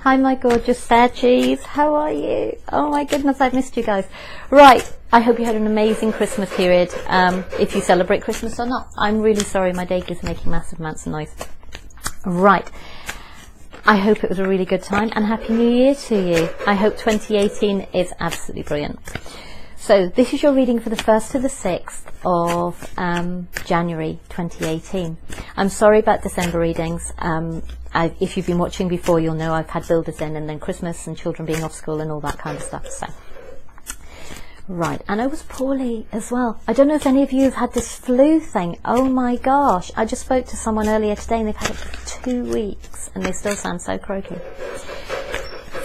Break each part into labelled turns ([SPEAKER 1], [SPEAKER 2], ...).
[SPEAKER 1] Hi, my gorgeous Saggies. How are you? Oh my goodness, I've missed you guys. Right, I hope you had an amazing Christmas period. If you celebrate Christmas or not. I'm really sorry, my dog is making massive amounts of noise. Right, I hope it was a really good time and Happy New Year to you. I hope 2018 is absolutely brilliant. So this is your reading for the 1st to the 6th of January 2018. I'm sorry about December readings. If you've been watching before, you'll know I've had builders in and then Christmas and children being off school and all that kind of stuff. So, right, and I was poorly as well. I don't know if any of you have had this flu thing. Oh my gosh, I just spoke to someone earlier today and they've had it for 2 weeks and they still sound so croaky.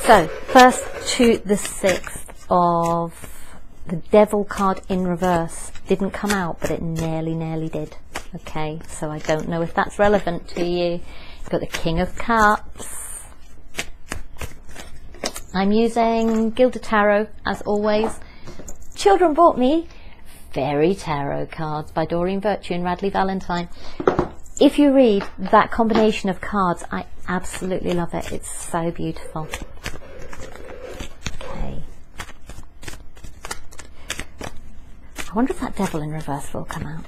[SPEAKER 1] So, 1st to the 6th of the Devil card in reverse didn't come out, but it nearly did. Okay, so I don't know if that's relevant to you. You've got the King of Cups. I'm using Gilded Tarot as always. Children bought me Fairy Tarot cards by Doreen Virtue and Radley Valentine. If you read that combination of cards, I absolutely love it. It's so beautiful. Okay. I wonder if that Devil in reverse will come out.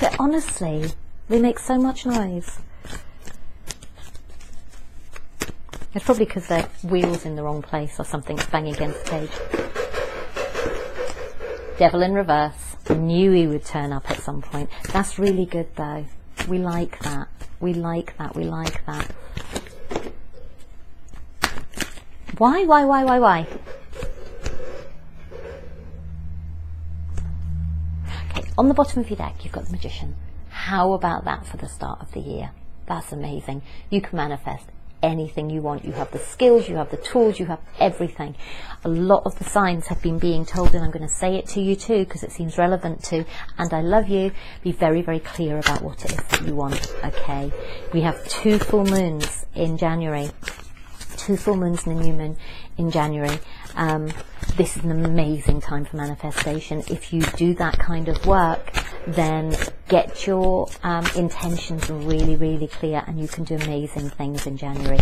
[SPEAKER 1] But honestly, they make so much noise. It's probably because their wheel's in the wrong place or something's banging against the page. Devil in reverse. I knew he would turn up at some point. That's really good though. We like that. We like that. We like that. Why? Okay, on the bottom of your deck, you've got the Magician. How about that for the start of the year? That's amazing. You can manifest anything you want. You have the skills, you have the tools, you have everything. A lot of the signs have been being told, and I'm going to say it to you too, because it seems relevant to, and I love you. Be very, very clear about what it is that you want, okay? We have 2 full moons in January. 2 full moons and a new moon in January. This is an amazing time for manifestation. If you do that kind of work, then get your intentions really, really clear and you can do amazing things in January.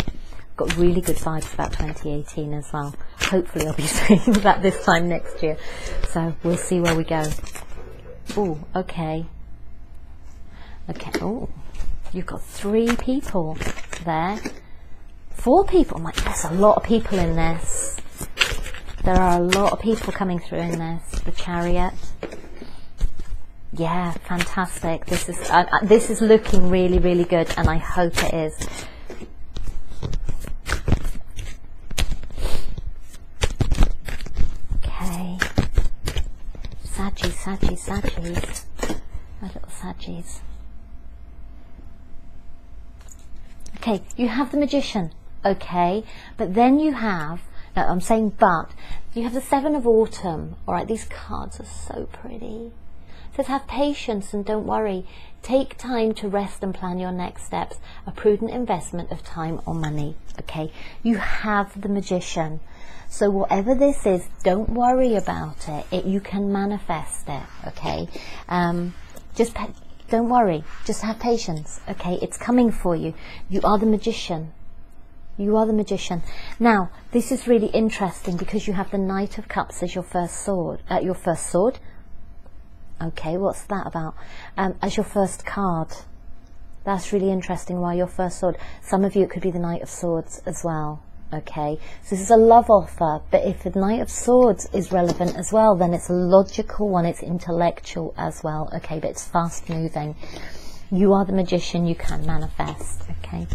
[SPEAKER 1] Got really good vibes about 2018 as well. Hopefully I'll be saying that this time next year. So we'll see where we go. Oh, okay. Okay, oh, you've got 3 people there. 4 people. There's a lot of people in this. There are a lot of people coming through in this. The Chariot. Yeah, fantastic. This is looking really, really good, and I hope it is. Okay. Saggies. My little Saggies. Okay, you have the Magician. Okay, but then you have, no, I'm saying but, you have the 7 of Autumn. Alright, these cards are so pretty. It says have patience and don't worry. Take time to rest and plan your next steps. A prudent investment of time or money. Okay, you have the Magician. So whatever this is, don't worry about it. You can manifest it. Okay, don't worry. Just have patience. Okay, it's coming for you. You are the Magician. You are the Magician. Now, this is really interesting because you have the Knight of Cups as your first sword. Okay, what's that about? As your first card. That's really interesting. Why your first sword? Some of you, it could be the Knight of Swords as well. Okay, so this is a love offer, but if the Knight of Swords is relevant as well, then it's a logical one, it's intellectual as well. Okay, but it's fast moving. You are the Magician, you can manifest. Okay.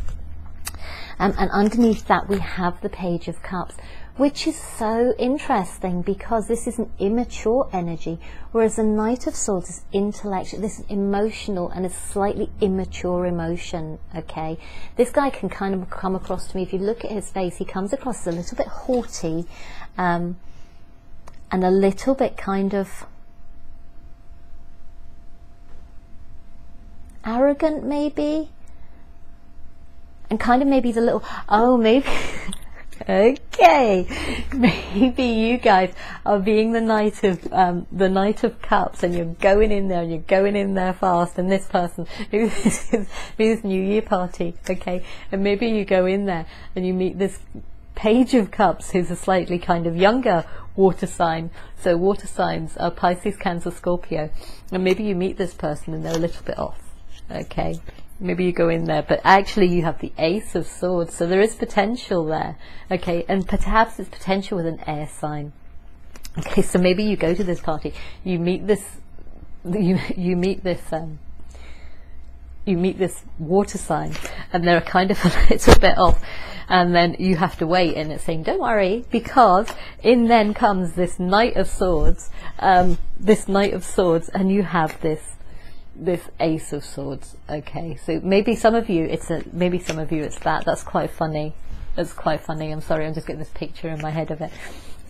[SPEAKER 1] And underneath that we have the Page of Cups, which is so interesting because this is an immature energy, whereas the Knight of Swords is intellectual. This is emotional and it's slightly immature emotion. Okay, this guy can kind of come across to me, if you look at his face, he comes across as a little bit haughty and a little bit kind of arrogant maybe. And kind of maybe the little, oh, maybe, Okay, maybe you guys are being the Knight of Cups, and you're going in there, and you're going in there fast, and this person who's this New Year party, okay, and maybe you go in there and you meet this Page of Cups, who's a slightly kind of younger water sign. So water signs are Pisces, Cancer, Scorpio, and maybe you meet this person and they're a little bit off, okay. Maybe you go in there, but actually you have the Ace of Swords, so there is potential there, okay, and perhaps it's potential with an air sign. Okay, so maybe you go to this party, you meet this, you meet this water sign, and they're kind of a little bit off, and then you have to wait, and it's saying, don't worry, because in then comes this Knight of Swords, and you have this Ace of Swords. Okay, so maybe some of you it's that. That's quite funny. I'm sorry, I'm just getting this picture in my head of it.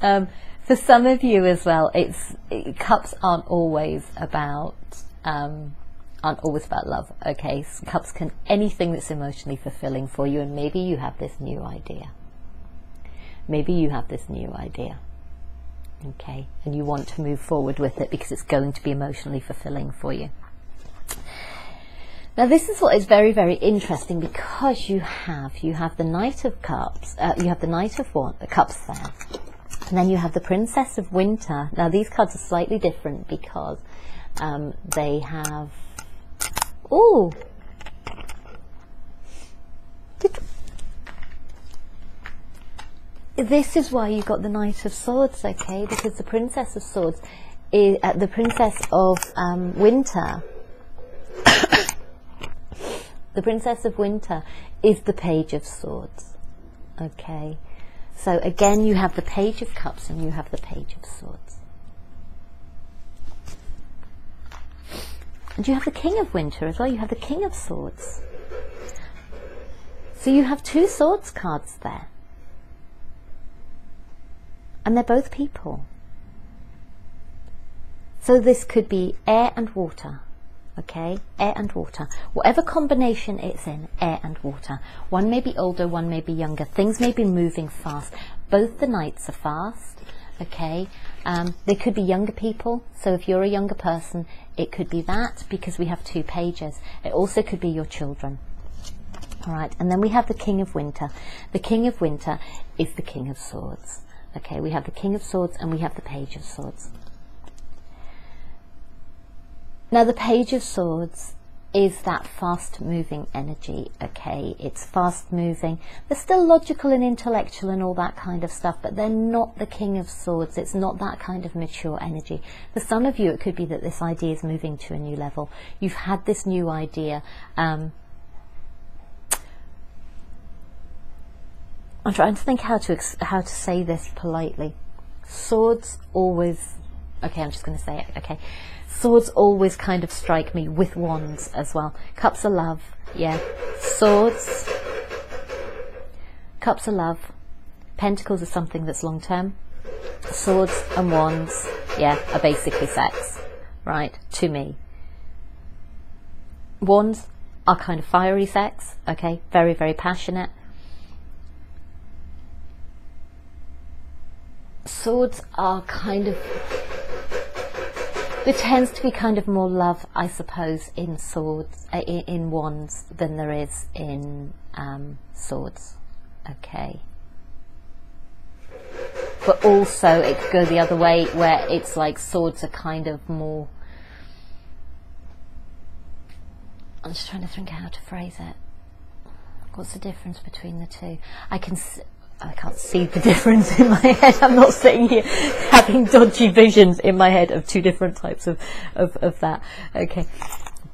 [SPEAKER 1] For some of you as well, cups aren't always about love. Okay, so cups can anything that's emotionally fulfilling for you, and maybe you have this new idea. Okay, and you want to move forward with it because it's going to be emotionally fulfilling for you. Now this is what is very, very interesting, because you have the Knight of Cups, you have the Knight of Cups there, and then you have the Princess of Winter. Now these cards are slightly different because they have, this is why you got the Knight of Swords, okay, because the Princess of Swords is the Princess of Winter. The Princess of Winter is the Page of Swords. Okay, so again you have the Page of Cups and you have the Page of Swords. And you have the King of Winter as well. You have the King of Swords. So you have two Swords cards there. And they're both people. So this could be air and water. Okay, air and water, whatever combination it's in, air and water. One may be older, one may be younger. Things may be moving fast. Both the knights are fast. Okay, they could be younger people. So if you're a younger person, it could be that, because we have two pages. It also could be your children. All right, and then we have the King of Winter. The King of Winter is the King of Swords. Okay, we have the King of Swords and we have the Page of Swords. Now the Page of Swords is that fast moving energy, okay, it's fast moving. They're still logical and intellectual and all that kind of stuff, but they're not the King of Swords. It's not that kind of mature energy. For some of you it could be that this idea is moving to a new level. You've had this new idea. I'm trying to think how to say this politely. Swords always, okay, I'm just going to say it, okay. Swords always kind of strike me with wands as well. Cups of love, yeah. Swords, cups of love. Pentacles are something that's long term. Swords and wands, yeah, are basically sex, right, to me. Wands are kind of fiery sex, okay, very, very passionate. Swords are kind of, there tends to be kind of more love, I suppose, in swords, in wands, than there is in swords. Okay. But also it could go the other way, where it's like swords are kind of more, I'm just trying to think how to phrase it. What's the difference between the two? I can't see the difference in my head. I'm not sitting here having dodgy visions in my head of two different types of that. Okay.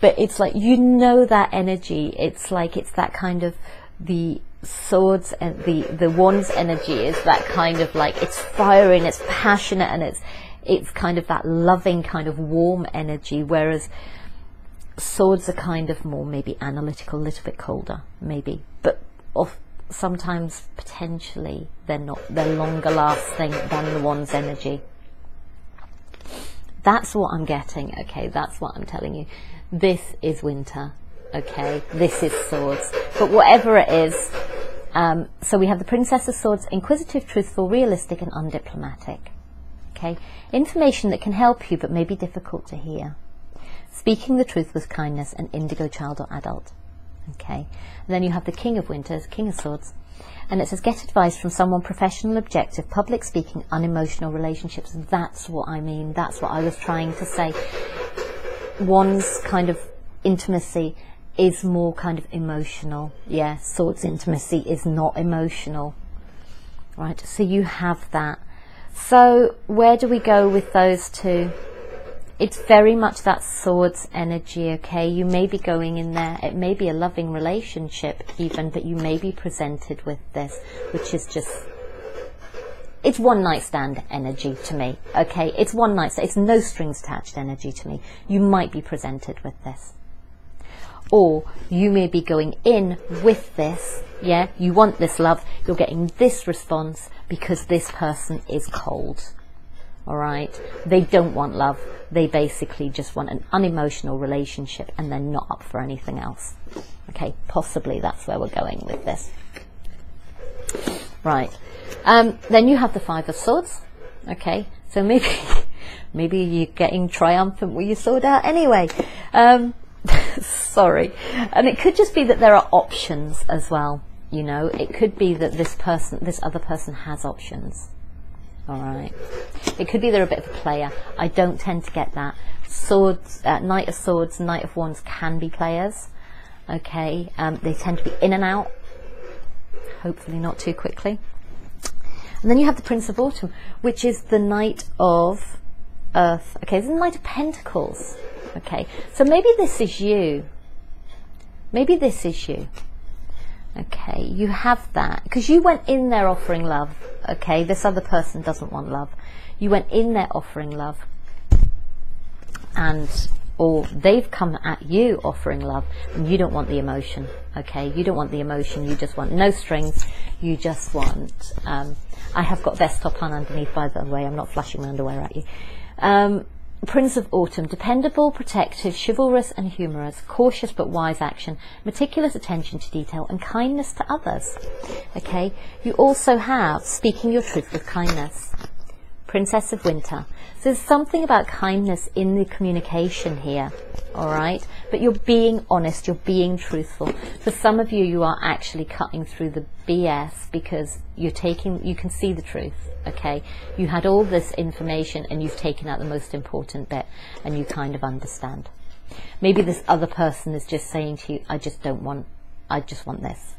[SPEAKER 1] But it's like, you know, that energy. It's like, it's that kind of, the swords and the wands energy is that kind of like, it's fiery and it's passionate and it's kind of that loving kind of warm energy, whereas swords are kind of more maybe analytical, a little bit colder maybe, but sometimes potentially they're longer lasting than the wands energy. That's what I'm getting, okay, that's what I'm telling you. This is winter, okay, this is swords. But whatever it is, So we have the Princess of Swords, inquisitive, truthful, realistic and undiplomatic. Okay, information that can help you but may be difficult to hear. Speaking the truth with kindness, an indigo child or adult. Okay, and then you have the King of Winters, King of Swords, and it says get advice from someone professional, objective, public speaking, unemotional relationships. That's what I mean, that's what I was trying to say. One's kind of intimacy is more kind of emotional. Yeah, Swords intimacy is not emotional. Right, so you have that. So where do we go with those two? It's very much that Swords energy, okay? You may be going in there, it may be a loving relationship even, but you may be presented with this, which is just, it's one night stand energy to me, okay? It's one night stand, it's no strings attached energy to me. You might be presented with this. Or you may be going in with this, yeah? You want this love, you're getting this response because this person is cold. All right, they don't want love, they basically just want an unemotional relationship and they're not up for anything else. Okay, possibly that's where we're going with this. Right, then you have the Five of Swords. Okay, so maybe you're getting triumphant with your sword out anyway. Sorry, and it could just be that there are options as well. You know, it could be that this other person has options. All right, it could be they're a bit of a player. I don't tend to get that. Swords, Knight of Swords, Knight of Wands can be players. Okay, they tend to be in and out. Hopefully not too quickly. And then you have the Prince of Autumn, which is the Knight of Earth. Okay, this is the Knight of Pentacles. Okay, so maybe this is you. Maybe this is you. Okay, you have that because you went in there offering love. Okay, this other person doesn't want love. You went in there offering love, or they've come at you offering love, and you don't want the emotion. Okay, you don't want the emotion. You just want no strings. You just want. I have got vest top on underneath, by the way. I'm not flashing my underwear at you. Prince of Autumn, dependable, protective, chivalrous and humorous, cautious but wise action, meticulous attention to detail and kindness to others. Okay, you also have speaking your truth with kindness. Princess of Winter. So there's something about kindness in the communication here, all right? But you're being honest, you're being truthful. For some of you, you are actually cutting through the BS because you can see the truth, okay? You had all this information and you've taken out the most important bit and you kind of understand. Maybe this other person is just saying to you, I just want this,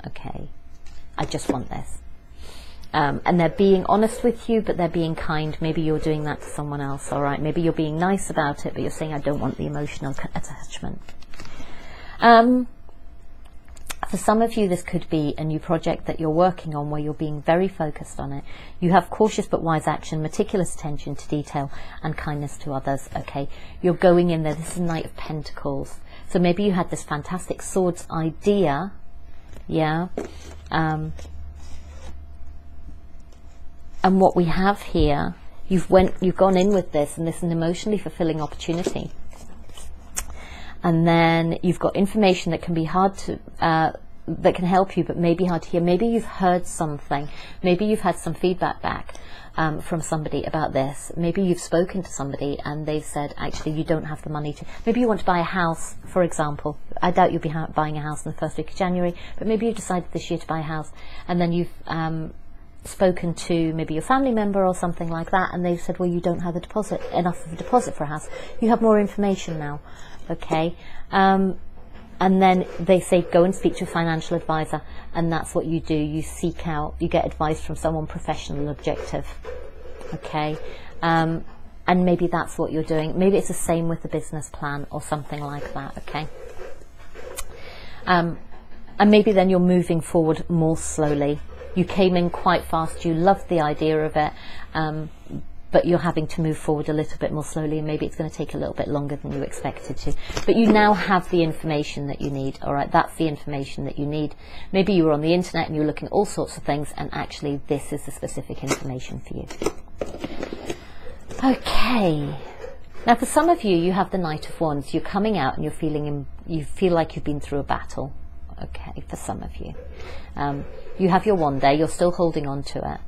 [SPEAKER 1] okay? I just want this. And they're being honest with you, but they're being kind. Maybe you're doing that to someone else, all right? Maybe you're being nice about it, but you're saying, I don't want the emotional attachment. For some of you, this could be a new project that you're working on where you're being very focused on it. You have cautious but wise action, meticulous attention to detail, and kindness to others, okay? You're going in there. This is Knight of Pentacles. So maybe you had this fantastic swords idea, yeah? And what we have here, you've gone in with this, and this is an emotionally fulfilling opportunity. And then you've got information that can be hard to, that can help you, but maybe hard to hear. Maybe you've heard something. Maybe you've had some feedback back from somebody about this. Maybe you've spoken to somebody and they've said, actually, you don't have the money to. Maybe you want to buy a house, for example. I doubt you'll be buying a house in the first week of January, but maybe you've decided this year to buy a house, and then you've spoken to maybe your family member or something like that, and they've said, well, you don't have enough of a deposit for a house. You have more information now, okay? And then they say, go and speak to a financial advisor, and that's what you do. You seek out, you get advice from someone professional and objective, okay? And maybe that's what you're doing. Maybe it's the same with the business plan or something like that, okay? And maybe then you're moving forward more slowly. You came in quite fast, you loved the idea of it, but you're having to move forward a little bit more slowly, and maybe it's going to take a little bit longer than you expected to. But you now have the information that you need, all right? That's the information that you need. Maybe you were on the internet and you were looking at all sorts of things, and actually this is the specific information for you. Okay. Now for some of you, you have the Knight of Wands. You're coming out and you feel like you've been through a battle. okay, for some of you. You have your wand there, you're still holding on to it.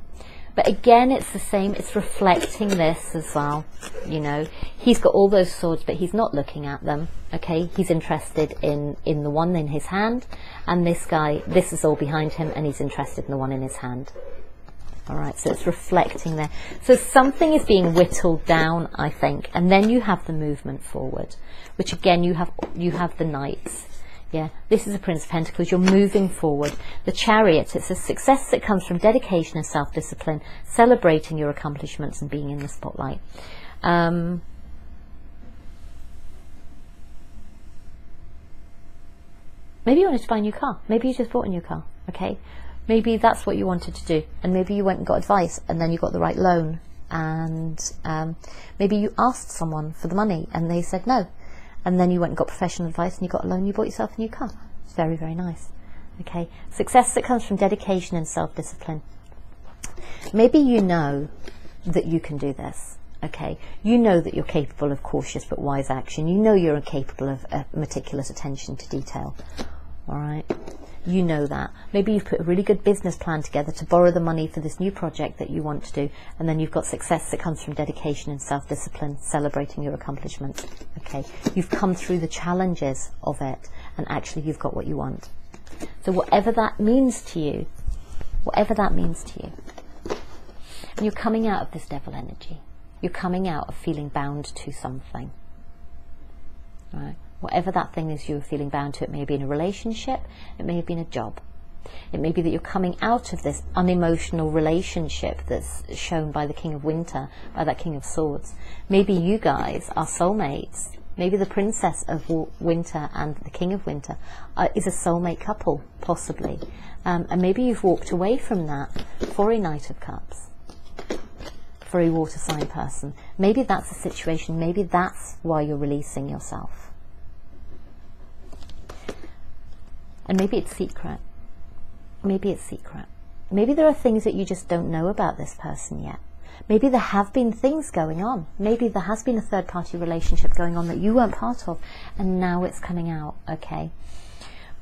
[SPEAKER 1] But again, it's the same, it's reflecting this as well, you know. He's got all those swords, but he's not looking at them, okay? He's interested in the one in his hand, and this guy, this is all behind him, and he's interested in the one in his hand. All right, so it's reflecting there. So something is being whittled down, I think, and then you have the movement forward, which again, you have the knights. Yeah, this is a Prince of Pentacles. You're moving forward. The Chariot, it's a success that comes from dedication and self-discipline, celebrating your accomplishments and being in the spotlight. Maybe you wanted to buy a new car. Maybe you just bought a new car, okay? Maybe that's what you wanted to do. And maybe you went and got advice and then you got the right loan. And maybe you asked someone for the money and they said no. And then you went and got professional advice and you got a loan, you bought yourself a new car. It's very, very nice. Okay, success that comes from dedication and self-discipline. Maybe you know that you can do this. Okay, you know that you're capable of cautious but wise action. You know you're capable of meticulous attention to detail. All right, you know that. Maybe you've put a really good business plan together to borrow the money for this new project that you want to do, and then you've got success that comes from dedication and self-discipline, celebrating your accomplishments. Okay, you've come through the challenges of it, and actually you've got what you want. So whatever that means to you, and you're coming out of this devil energy. You're coming out of feeling bound to something. All right? Whatever that thing is you're feeling bound to, it may be in a relationship, it may have been a job. It may be that you're coming out of this unemotional relationship that's shown by the King of Winter, by that King of Swords. Maybe you guys are soulmates. Maybe the Princess of Winter and the King of Winter is a soulmate couple, possibly. And maybe you've walked away from that for a Knight of Cups, for a water sign person. Maybe that's the situation. Maybe that's why you're releasing yourself. And maybe it's secret. Maybe it's secret. Maybe there are things that you just don't know about this person yet. Maybe there have been things going on. Maybe there has been a third-party relationship going on that you weren't part of, and now it's coming out, okay?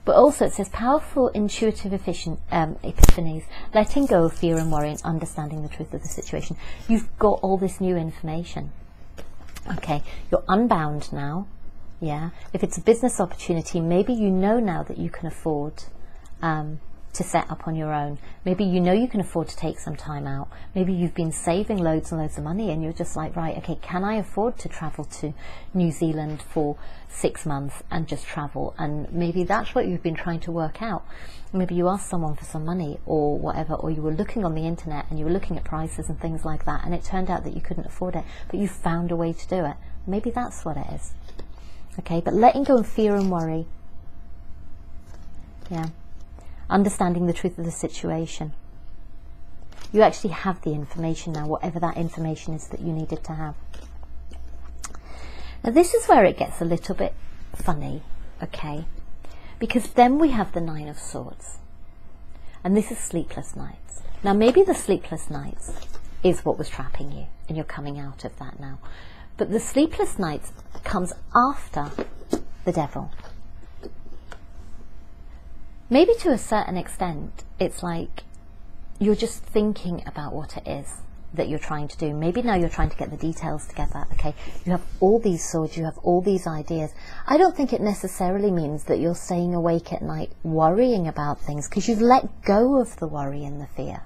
[SPEAKER 1] But also it says powerful, intuitive epiphanies, letting go of fear and worry and understanding the truth of the situation. You've got all this new information, okay? You're unbound now. Yeah, if it's a business opportunity, maybe you know now that you can afford to set up on your own. Maybe you know you can afford to take some time out. Maybe you've been saving loads and loads of money and you're just like, right, okay, can I afford to travel to New Zealand for 6 months and just travel? And maybe that's what you've been trying to work out. Maybe you asked someone for some money or whatever, or you were looking on the internet and you were looking at prices and things like that, and it turned out that you couldn't afford it, but you found a way to do it. Maybe that's what it is. Okay, but letting go of fear and worry. Yeah. Understanding the truth of the situation. You actually have the information now, whatever that information is that you needed to have. Now this is where it gets a little bit funny, okay? Because then we have the Nine of Swords. And this is sleepless nights. Now maybe the sleepless nights is what was trapping you, and you're coming out of that now. But the sleepless nights comes after the devil. Maybe to a certain extent, it's like you're just thinking about what it is that you're trying to do. Maybe now you're trying to get the details together, okay? You have all these swords, you have all these ideas. I don't think it necessarily means that you're staying awake at night worrying about things, because you've let go of the worry and the fear.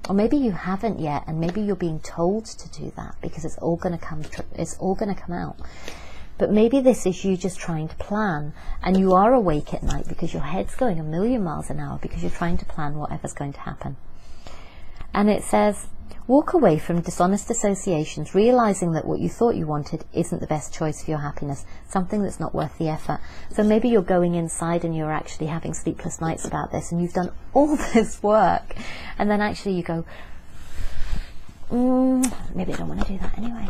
[SPEAKER 1] Or maybe you haven't yet, and maybe you're being told to do that because it's all going to come. It's all going to come out. But maybe this is you just trying to plan, and you are awake at night because your head's going a million miles an hour because you're trying to plan whatever's going to happen. And it says, walk away from dishonest associations, realizing that what you thought you wanted isn't the best choice for your happiness, something that's not worth the effort. So maybe you're going inside and you're actually having sleepless nights about this, and you've done all this work, and then actually you go, maybe I don't want to do that anyway.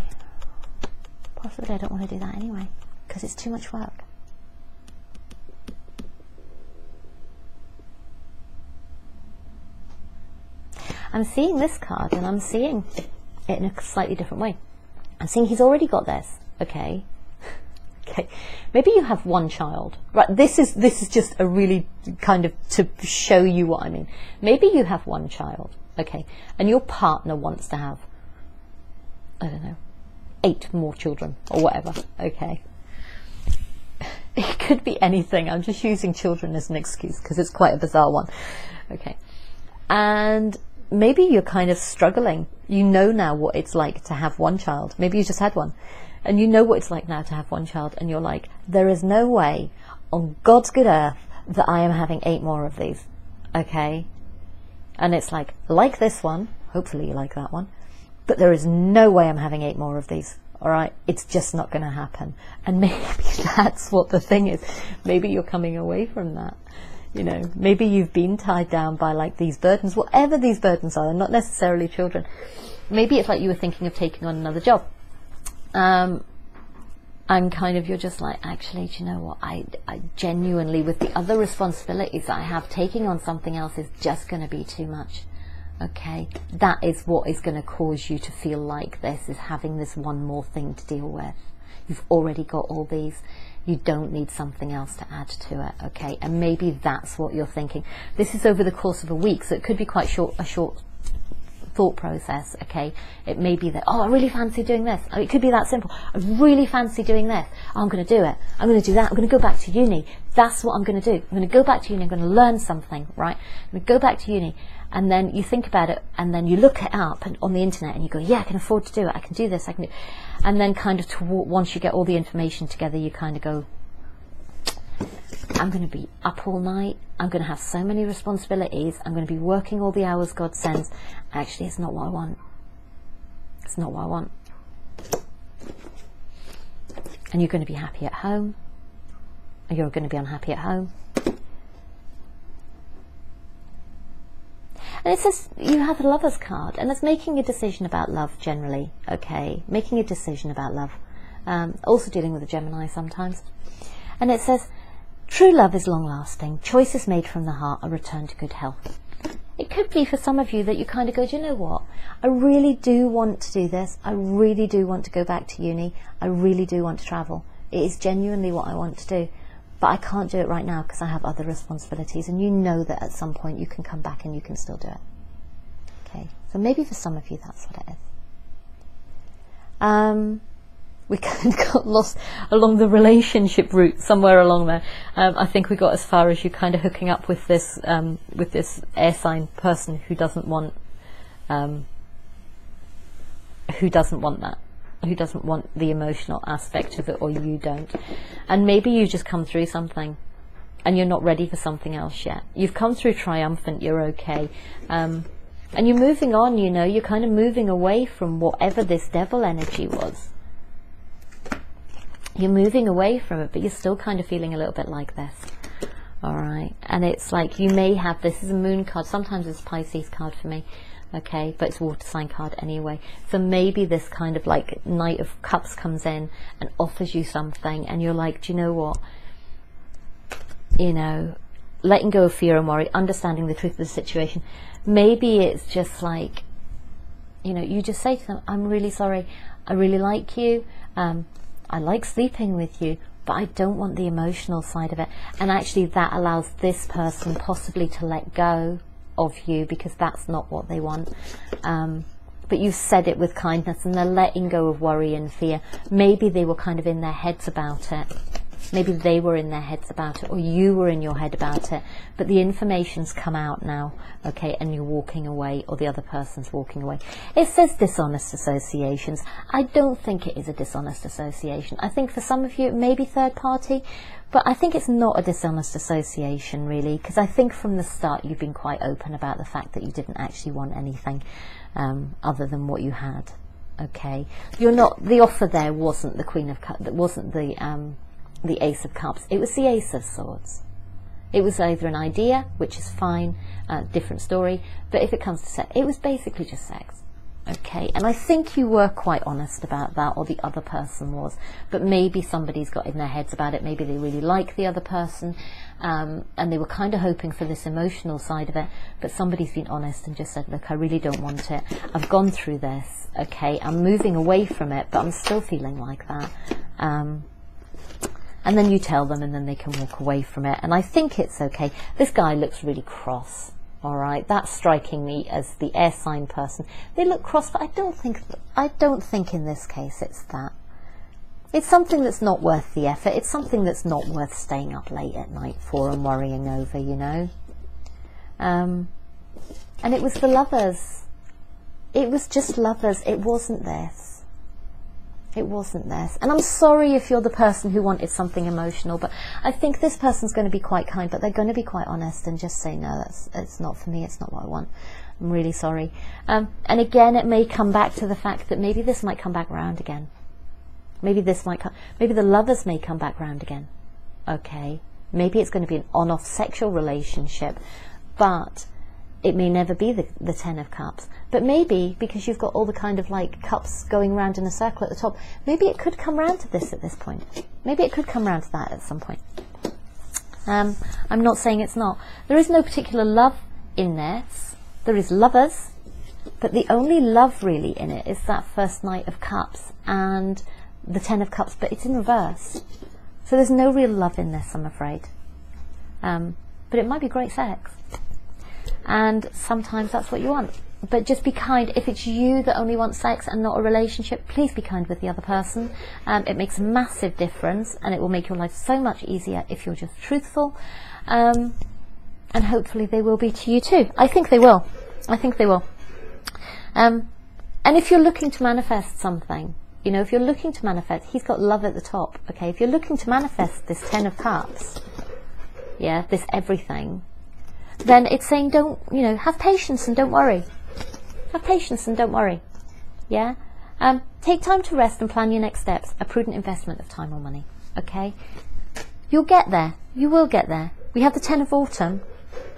[SPEAKER 1] Possibly I don't want to do that anyway, because it's too much work. I'm seeing this card, and I'm seeing it in a slightly different way. I'm seeing he's already got this, okay? Okay, maybe you have one child, right? This is just a really kind of to show you what I mean. Maybe you have one child, okay, and your partner wants to have, I don't know, 8 more children or whatever, okay. It could be anything. I'm just using children as an excuse because it's quite a bizarre one, okay. And maybe you're kind of struggling. You know now what it's like to have one child. Maybe you just had one. And you know what it's like now to have one child. And you're like, there is no way on God's good earth that I am having 8 more of these. Okay? And it's like this one. Hopefully you like that one. But there is no way I'm having 8 more of these. All right? It's just not going to happen. And maybe that's what the thing is. Maybe you're coming away from that. You know, maybe you've been tied down by like these burdens, whatever these burdens are, not necessarily children. Maybe it's like you were thinking of taking on another job. And kind of you're just like, actually, do you know what? I genuinely, with the other responsibilities I have, taking on something else is just going to be too much. Okay, that is what is going to cause you to feel like this, is having this one more thing to deal with. You've already got all these. You don't need something else to add to it, okay? And maybe that's what you're thinking. This is over the course of a week, so it could be quite a short thought process, okay? It may be that, oh, I really fancy doing this. Oh, it could be that simple. I really fancy doing this. Oh, I'm going to do it. I'm going to do that. I'm going to go back to uni. That's what I'm going to do. I'm going to go back to uni. I'm going to learn something, right? I'm going to go back to uni. And then you think about it, and then you look it up on the internet, and you go, yeah, I can afford to do it. I can do this. I can do. And then kind of once you get all the information together, you kind of go, I'm going to be up all night. I'm going to have so many responsibilities. I'm going to be working all the hours God sends. Actually, it's not what I want. It's not what I want. And you're going to be happy at home, or you're going to be unhappy at home. And it says you have a lover's card, and it's making a decision about love generally, okay? Making a decision about love. Also dealing with a Gemini sometimes. And it says, true love is long-lasting. Choices made from the heart are returned to good health. It could be for some of you that you kind of go, do you know what? I really do want to do this. I really do want to go back to uni. I really do want to travel. It is genuinely what I want to do. But I can't do it right now because I have other responsibilities, and you know that at some point you can come back and you can still do it. Okay, so maybe for some of you that's what it is. We kind of got lost along the relationship route somewhere along there. I think we got as far as you kind of hooking up with this air sign person who doesn't want that. Who doesn't want the emotional aspect of it, or you don't. And maybe you just come through something and you're not ready for something else yet. You've come through triumphant, you're okay. And you're moving on, you know, you're kind of moving away from whatever this devil energy was. You're moving away from it, but you're still kind of feeling a little bit like this. All right. And it's like you may have, this is a moon card. Sometimes it's a Pisces card for me. Okay, but it's a water sign card anyway. So maybe this kind of like Knight of Cups comes in and offers you something, and you're like, do you know what? You know, letting go of fear and worry, understanding the truth of the situation. Maybe it's just like, you know, you just say to them, I'm really sorry. I really like you. I like sleeping with you, but I don't want the emotional side of it. And actually that allows this person possibly to let go of you, because that's not what they want. But you've said it with kindness, and they're letting go of worry and fear. Maybe they were kind of in their heads about it. Maybe they were in their heads about it, or you were in your head about it. But the information's come out now, okay, and you're walking away, or the other person's walking away. It says dishonest associations. I don't think it is a dishonest association. I think for some of you it may be third party, but I think it's not a dishonest association really, because I think from the start you've been quite open about the fact that you didn't actually want anything other than what you had. Okay, you're not. The offer there wasn't the Queen of Cups. That wasn't the Ace of Cups. It was the Ace of Swords. It was either an idea, which is fine, different story. But if it comes to sex, it was basically just sex. Okay, and I think you were quite honest about that, or the other person was. But maybe somebody's got in their heads about it. Maybe they really like the other person, and they were kind of hoping for this emotional side of it. But somebody's been honest and just said, look, I really don't want it. I've gone through this. Okay, I'm moving away from it, but I'm still feeling like that. And then you tell them, and then they can walk away from it. And I think it's okay. This guy looks really cross. All right, that's striking me as the air sign person. They look cross, but I don't think in this case it's that. It's something that's not worth the effort. It's something that's not worth staying up late at night for and worrying over, you know. And it was the lovers. It was just lovers. It wasn't this. It wasn't this. And I'm sorry if you're the person who wanted something emotional, but I think this person's going to be quite kind, but they're going to be quite honest and just say, no, it's not for me. It's not what I want. I'm really sorry. And again, it may come back to the fact that maybe this might come back around again. Maybe the lovers may come back round again. Okay. Maybe it's going to be an on-off sexual relationship, but it may never be the 10 of Cups. But maybe, because you've got all the kind of like cups going round in a circle at the top, maybe it could come round to this at this point. Maybe it could come round to that at some point. I'm not saying it's not. There is no particular love in this. There is lovers, but the only love really in it is that first Knight of Cups and the 10 of Cups, but it's in reverse. So there's no real love in this, I'm afraid. But it might be great sex. And sometimes that's what you want. But just be kind. If it's you that only wants sex and not a relationship, please be kind with the other person. It makes a massive difference, and it will make your life so much easier if you're just truthful. And hopefully they will be to you too. I think they will. I think they will. And if you're looking to manifest something, you know, if you're looking to manifest, he's got love at the top, okay? If you're looking to manifest this 10 of Cups, yeah, this everything, then it's saying don't, you know, have patience and don't worry. Have patience and don't worry, yeah? Take time to rest and plan your next steps, a prudent investment of time or money, okay? You'll get there. You will get there. We have the 10 of Autumn,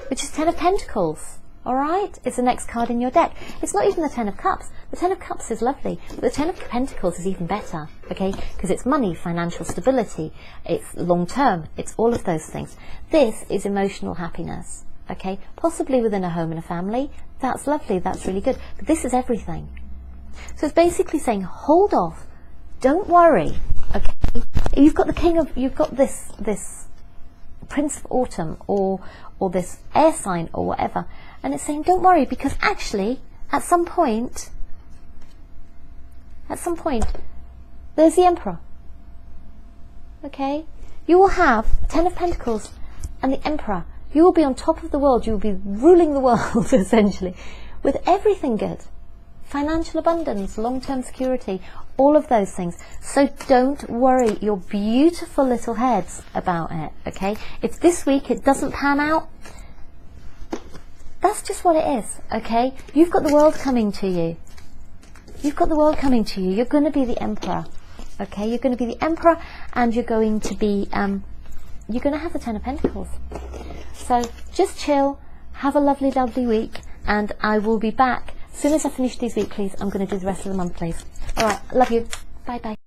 [SPEAKER 1] which is 10 of Pentacles. All right, it's the next card in your deck. It's not even the 10 of Cups. The 10 of Cups is lovely, but the 10 of Pentacles is even better, okay? Because it's money, financial stability, it's long term, it's all of those things. This is emotional happiness, okay? Possibly within a home and a family. That's lovely, that's really good. But this is everything. So it's basically saying, hold off, don't worry, okay? You've got the king of, you've got this Prince of Autumn or this air sign or whatever. And it's saying, don't worry, because actually, at some point, there's the Emperor. Okay? You will have 10 of Pentacles and the Emperor. You will be on top of the world. You will be ruling the world, essentially, with everything good. Financial abundance, long-term security, all of those things. So don't worry your beautiful little heads about it, okay? If this week it doesn't pan out, that's just what it is, okay? You've got the world coming to you. You've got the world coming to you. You're going to be the Emperor, okay? You're going to be the Emperor, and you're going to be, you're going to have the 10 of Pentacles. So just chill, have a lovely, lovely week, and I will be back. As soon as I finish these weeklies, I'm going to do the rest of the monthlies. All right, love you. Bye-bye.